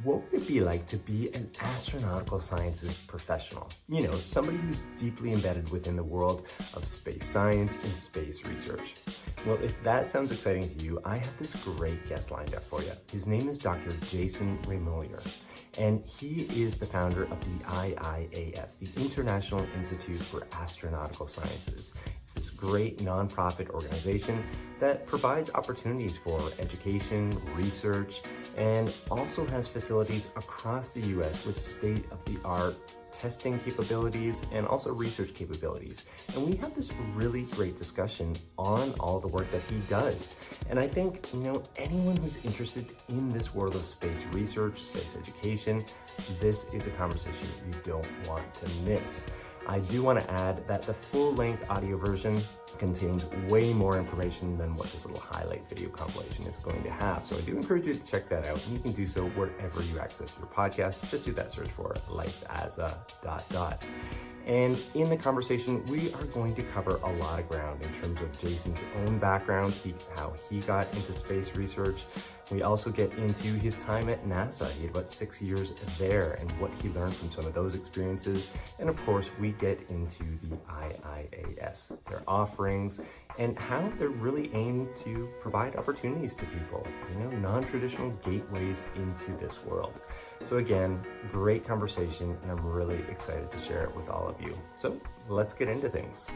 What would it be like to be an astronautical sciences professional? You know, somebody who's deeply embedded within the world of space science and space research. Well, if that sounds exciting to you, I have this great guest lined up for you. His name is Dr. Jason Reimuller, and he is the founder of the IIAS, the International Institute for Astronautical Sciences. It's this great nonprofit organization that provides opportunities for education, research, and also has facilities across the US with state-of-the-art testing capabilities and also research capabilities. And we have this really great discussion on all the work that he does. And I think, anyone who's interested in this world of space research, space education, this is a conversation you don't want to miss. I do want to add that the full-length audio version contains way more information than what this little highlight video compilation is going to have. So I do encourage you to check that out, and you can do so wherever you access your podcast. Just do that search for Life as a ... And in the conversation, we are going to cover a lot of ground in terms of Jason's own background, how he got into space research. We also get into his time at NASA. He had about 6 years there and what he learned from some of those experiences. And of course, we get into the IIAS, their offerings, and how they're really aimed to provide opportunities to people, non-traditional gateways into this world. So again, great conversation, and I'm really excited to share it with all of you. So let's get into things.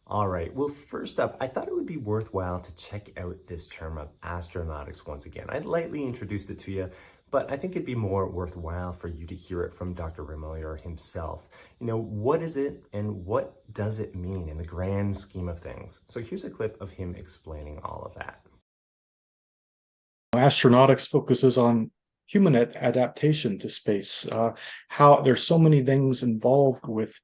All right, well, first up, I thought it would be worthwhile to check out this term of astronautics once again. I lightly introduced it to you, but I think it'd be more worthwhile for you to hear it from Dr. Reimuller himself. What is it and what does it mean in the grand scheme of things? So here's a clip of him explaining all of that. Astronautics focuses on human adaptation to space, how there's so many things involved with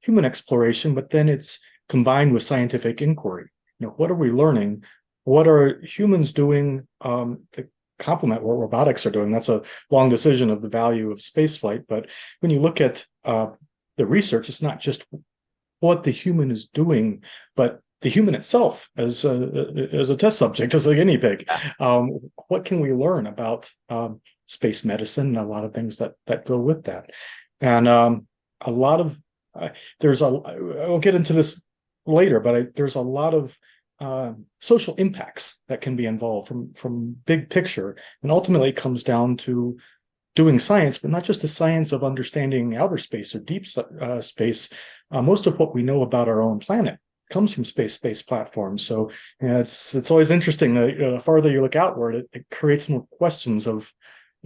human exploration, but then it's combined with scientific inquiry. What are we learning? What are humans doing to complement what robotics are doing? That's a long decision of the value of spaceflight. But when you look at the research, it's not just what the human is doing, but the human itself as a test subject, as a guinea pig. What can we learn about space medicine and a lot of things that go with that? And a lot of I'll get into this later, but there's a lot of social impacts that can be involved from big picture, and ultimately it comes down to doing science, but not just the science of understanding outer space or deep space. Most of what we know about our own planet comes from space platforms. So it's always interesting that the farther you look outward, it creates more questions of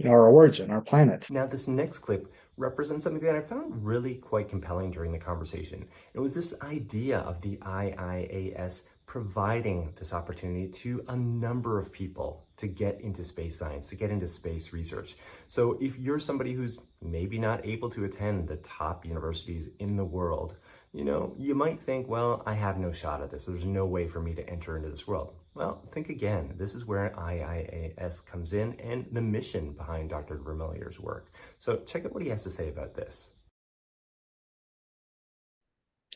our origin, our planet. Now, this next clip represents something that I found really quite compelling during the conversation. It was this idea of the IIAS providing this opportunity to a number of people to get into space science, to get into space research. So if you're somebody who's maybe not able to attend the top universities in the world, you might think, well, I have no shot at this. There's no way for me to enter into this world. Well, think again. This is where IIAS comes in and the mission behind Dr. Reimuller's work. So check out what he has to say about this.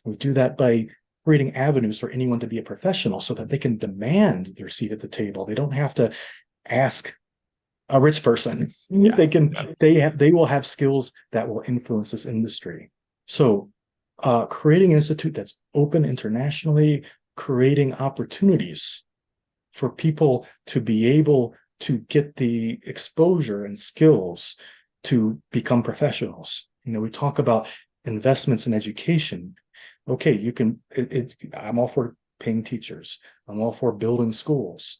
We do that by creating avenues for anyone to be a professional so that they can demand their seat at the table. They don't have to ask a rich person. Yeah. They will have skills that will influence this industry. So creating an institute that's open internationally, creating opportunities for people to be able to get the exposure and skills to become professionals. We talk about investments in education. Okay, I'm all for paying teachers. I'm all for building schools.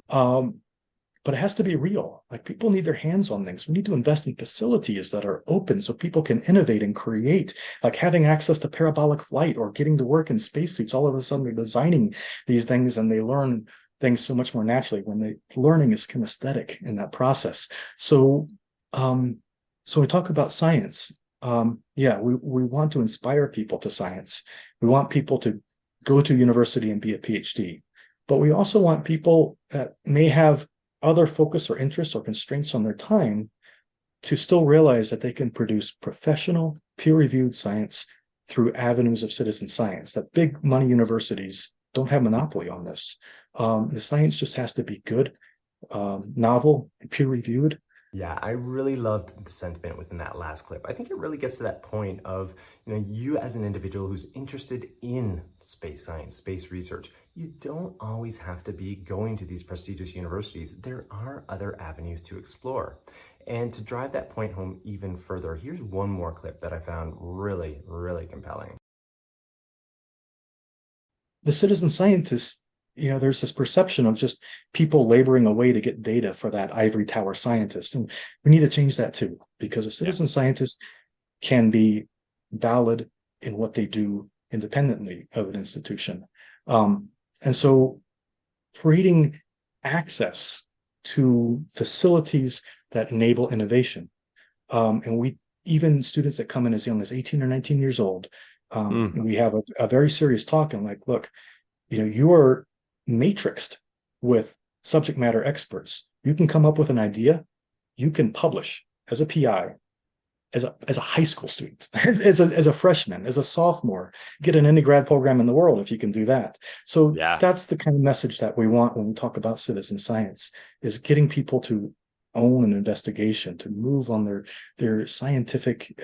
But it has to be real. Like, people need their hands on things. We need to invest in facilities that are open so people can innovate and create, like having access to parabolic flight or getting to work in spacesuits. All of a sudden, they're designing these things and they learn things so much more naturally when the learning is kinesthetic in that process. So we talk about science. We want to inspire people to science. We want people to go to university and be a PhD. But we also want people that may have other focus or interests or constraints on their time to still realize that they can produce professional, peer-reviewed science through avenues of citizen science, that big money universities don't have monopoly on this. The science just has to be good, novel, and peer-reviewed. Yeah, I really loved the sentiment within that last clip. I think it really gets to that point of, you as an individual who's interested in space science, space research, you don't always have to be going to these prestigious universities. There are other avenues to explore. And to drive that point home even further, here's one more clip that I found really, really compelling. The citizen scientists, there's this perception of just people laboring away to get data for that ivory tower scientist. And we need to change that too, because a citizen scientist can be valid in what they do independently of an institution. And so creating access to facilities that enable innovation. And we, even students that come in as young as 18 or 19 years old, we have a very serious talk and like, look, you are matrixed with subject matter experts. You can come up with an idea, you can publish as a PI, as a high school student, as a freshman, as a sophomore, get an any grad program in the world if you can do that. So that's the kind of message that we want when we talk about citizen science, is getting people to own an investigation, to move on their scientific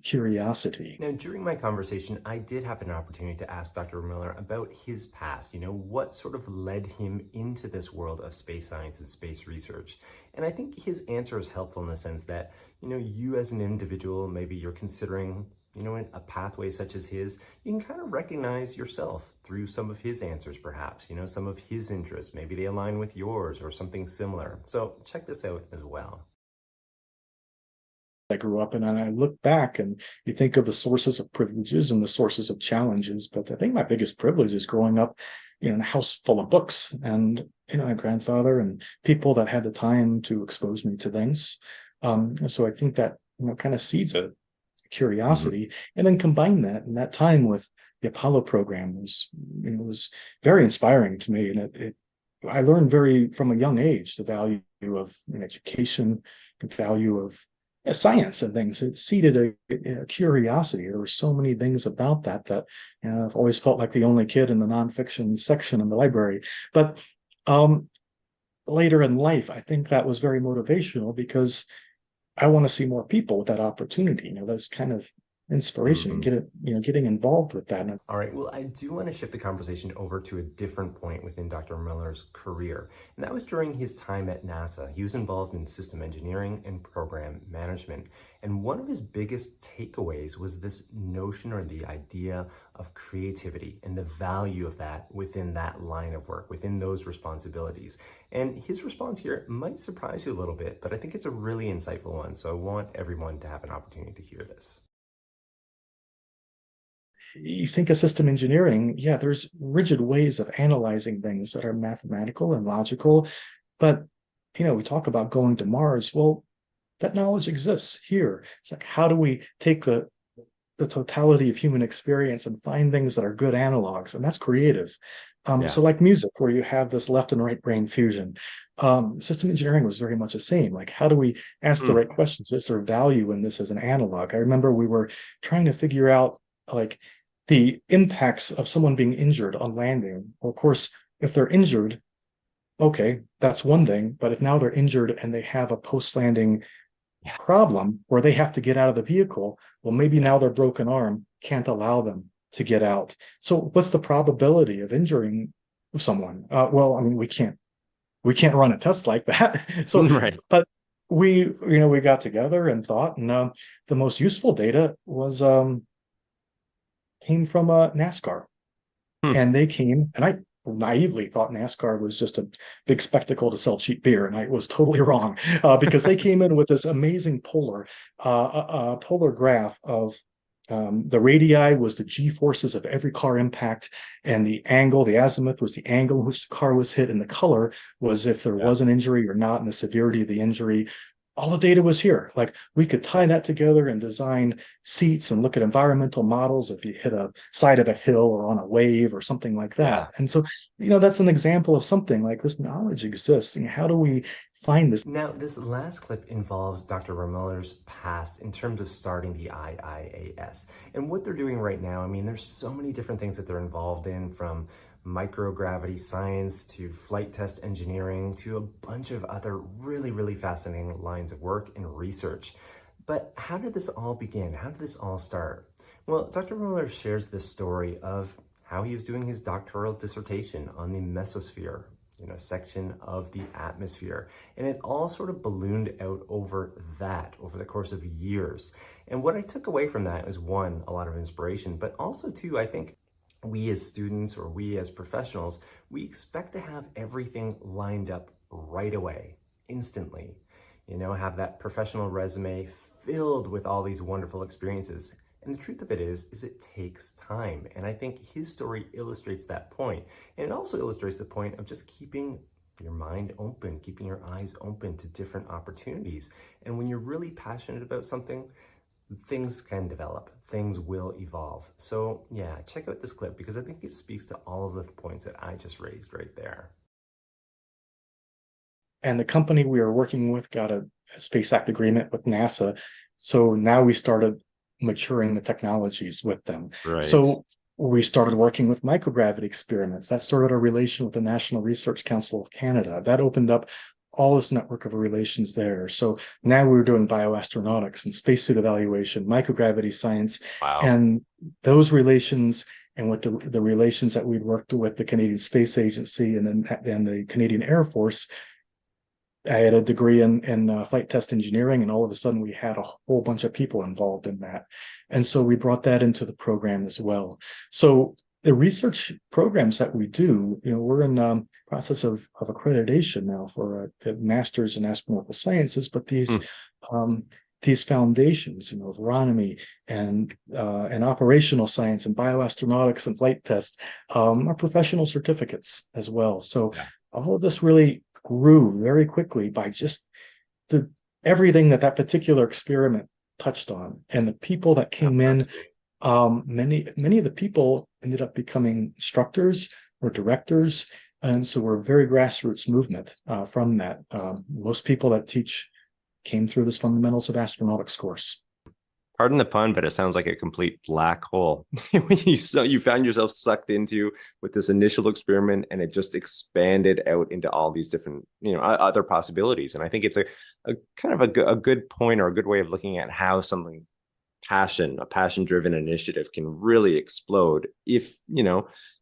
curiosity. Now, during my conversation, I did have an opportunity to ask Dr. Reimuller about his past, what sort of led him into this world of space science and space research. And I think his answer is helpful in the sense that, you as an individual, maybe you're considering, a pathway such as his, you can kind of recognize yourself through some of his answers, perhaps, some of his interests, maybe they align with yours or something similar. So check this out as well. I grew up in, and I look back and you think of the sources of privileges and the sources of challenges. But I think my biggest privilege is growing up, in a house full of books and, my grandfather and people that had the time to expose me to things. So I think that, kind of seeds a curiosity, and then combine that in that time with the Apollo program was very inspiring to me. And I learned from a young age, the value of education, the value of science and things. It seeded a curiosity. There were so many things about that I've always felt like the only kid in the nonfiction section in the library. But later in life, I think that was very motivational because I want to see more people with that opportunity. That's kind of inspiration and getting involved with that. All right, well, I do want to shift the conversation over to a different point within Dr. Miller's career, and that was during his time at NASA. He was involved in system engineering and program management, and one of his biggest takeaways was this notion or the idea of creativity and the value of that within that line of work, within those responsibilities. And his response here might surprise you a little bit, but I think it's a really insightful one, so I want everyone to have an opportunity to hear this. You think of system engineering, there's rigid ways of analyzing things that are mathematical and logical. But, we talk about going to Mars. Well, that knowledge exists here. It's like, how do we take the totality of human experience and find things that are good analogs? And that's creative. So like music, where you have this left and right brain fusion. System engineering was very much the same. Like, how do we ask the right questions? Is there value in this as an analog? I remember we were trying to figure out, like, the impacts of someone being injured on landing. Well, of course, if they're injured, okay, that's one thing. But if now they're injured and they have a post-landing problem where they have to get out of the vehicle, well, maybe now their broken arm can't allow them to get out. So what's the probability of injuring someone? Well, I mean, we can't run a test like that. So, but we got together and thought, and the most useful data was came from NASCAR. And they came, and I naively thought NASCAR was just a big spectacle to sell cheap beer, and I was totally wrong, because they came in with this amazing polar graph of the radii was the g-forces of every car impact, and the azimuth was the angle in which the car was hit, and the color was if there was an injury or not, and the severity of the injury. All the data was here. Like, we could tie that together and design seats and look at environmental models if you hit a side of a hill or on a wave or something like that. And so, that's an example of something like this. Knowledge exists. And how do we find this. Now, this last clip involves Dr. Reimuller's past in terms of starting the IIAS. And what they're doing right now, I mean, there's so many different things that they're involved in, from microgravity science to flight test engineering to a bunch of other really fascinating lines of work and research. But how did this all begin? How did this all start? Well, Dr. Reimuller shares this story of how he was doing his doctoral dissertation on the mesosphere, section of the atmosphere. And it all sort of ballooned out over the course of years. And what I took away from that is, one, a lot of inspiration, but also two, I think we as students or we as professionals, we expect to have everything lined up right away, instantly. Have that professional resume filled with all these wonderful experiences. And the truth of it is it takes time. And I think his story illustrates that point. And it also illustrates the point of just keeping your mind open, keeping your eyes open to different opportunities. And when you're really passionate about something, things can develop, things will evolve. So yeah, check out this clip because I think it speaks to all of the points that I just raised right there. And the company we were working with got a Space Act agreement with NASA. So now we started maturing the technologies with them. Right. So we started working with microgravity experiments. That started our relation with the National Research Council of Canada. That opened up all this network of relations there. So now we're doing bioastronautics and spacesuit evaluation, microgravity science, and those relations, and with the relations that we'd worked with the Canadian Space Agency and then the Canadian Air Force. I had a degree in flight test engineering, and all of a sudden we had a whole bunch of people involved in that. And so we brought that into the program as well. So the research programs that we do, we're in process of accreditation now for the Masters in Astronautical Sciences, but these foundations, of aeronomy and operational science and bioastronautics and flight tests are professional certificates as well. So all of this really grew very quickly by just everything that particular experiment touched on, and the people that came in. Many of the people ended up becoming instructors or directors, and so we're a very grassroots movement from that. Most people that teach came through this Fundamentals of Astronautics course. Pardon the pun, but it sounds like a complete black hole. You found yourself sucked into with this initial experiment, and it just expanded out into all these different, other possibilities. And I think it's a kind of a good point, or a good way of looking at how something a passion-driven initiative can really explode if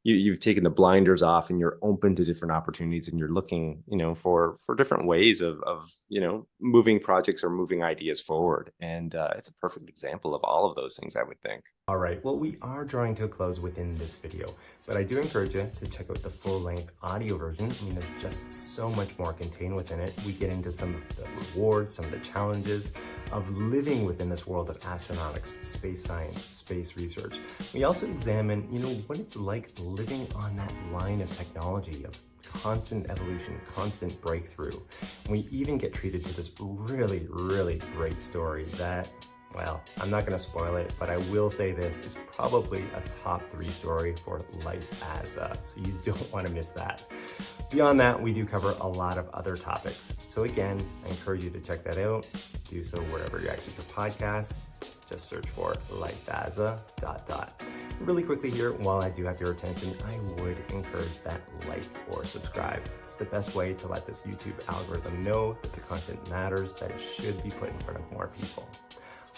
you've taken the blinders off and you're open to different opportunities, and you're looking for different ways of moving projects or moving ideas forward. And it's a perfect example of all of those things, I would think. All right, well, we are drawing to a close within this video, but I do encourage you to check out the full-length audio version. I mean, there's just so much more contained within it. We get into some of the rewards, some of the challenges of living within this world of astronautics, space science, space research. We also examine, what it's like living on that line of technology, of constant evolution, constant breakthrough. We even get treated to this really great story that, well, I'm not going to spoil it, but I will say this is probably a top 3 story for life as so you don't want to miss that. Beyond that, we do cover a lot of other topics. So again, I encourage you to check that out. Do so wherever you access your podcasts. Just search for Life as a ... Really quickly here, while I do have your attention, I would encourage that like or subscribe. It's the best way to let this YouTube algorithm know that the content matters, that it should be put in front of more people.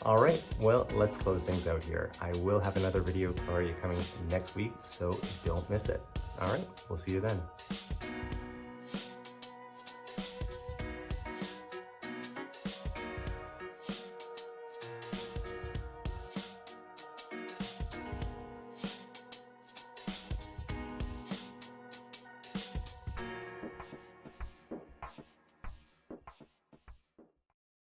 All right, well, let's close things out here. I will have another video for you coming next week, so don't miss it. All right, we'll see you then.